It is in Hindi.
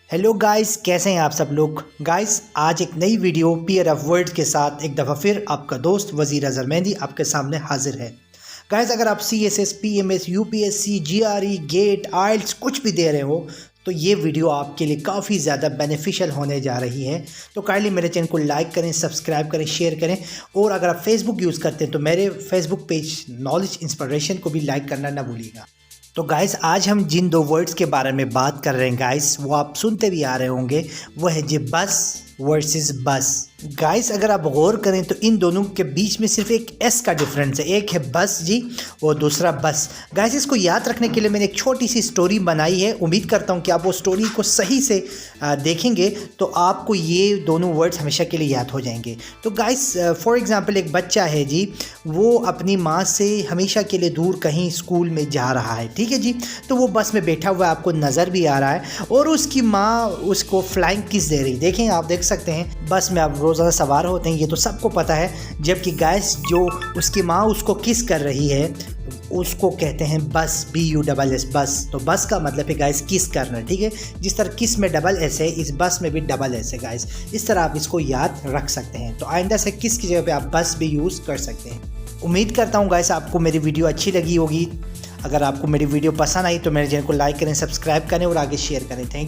हेलो गाइस, कैसे हैं आप सब लोग। गाइस आज एक नई वीडियो पेयर ऑफ वर्ड्स के साथ एक दफ़ा फिर आपका दोस्त वज़ीर अज़हर मेहंदी आपके सामने हाजिर है। गाइस अगर आप CSS, PMS, UPSC, GRE, GATE, IELTS कुछ भी दे रहे हो तो ये वीडियो आपके लिए काफ़ी ज़्यादा बेनिफिशियल होने जा रही है। तो काइंडली मेरे चैनल को लाइक करें, सब्सक्राइब करें, शेयर करें और अगर आप फेसबुक यूज़ करते हैं तो मेरे फेसबुक पेज नॉलेज इंस्पिरेशन को भी लाइक करना ना भूलिएगा। तो गाइस आज हम जिन दो वर्ड्स के बारे में बात कर रहे हैं गाइस, वो आप सुनते भी आ रहे होंगे, वो है जी बस वर्सेस बस। गाइस अगर आप गौर करें तो इन दोनों के बीच में सिर्फ एक एस का डिफरेंस है, एक है बस जी और दूसरा बस। गाइस इसको याद रखने के लिए मैंने एक छोटी सी स्टोरी बनाई है। उम्मीद करता हूँ कि आप वो स्टोरी को सही से देखेंगे तो आपको ये दोनों वर्ड्स हमेशा के लिए याद हो जाएंगे। तो गाइस फॉर एग्जांपल एक बच्चा है जी, वो अपनी माँ से हमेशा के लिए दूर कहीं स्कूल में जा रहा है, ठीक है जी। तो वो बस में बैठा हुआ आपको नज़र भी आ रहा है और उसकी माँ उसको फ्लाइंग किस दे रही। देखें, आप देख सकते हैं बस में आप रोज़ाना सवार होते हैं, ये तो सबको पता है। जबकि गाइस जो उसकी माँ उसको किस कर रही है उसको कहते हैं बस, BUSS बस। तो बस का मतलब है गाइस किस करना, ठीक है। जिस तरह किस में डबल एस है, इस बस में भी डबल एस है गाइस। इस तरह आप इसको याद रख सकते हैं। तो आइंदा से किस की जगह पे आप बस भी यूज़ कर सकते हैं। उम्मीद करता हूँ गाइस आपको मेरी वीडियो अच्छी लगी होगी। अगर आपको मेरी वीडियो पसंद आई तो मेरे चैनल को लाइक करें, सब्सक्राइब करें और आगे शेयर करें। Thank you.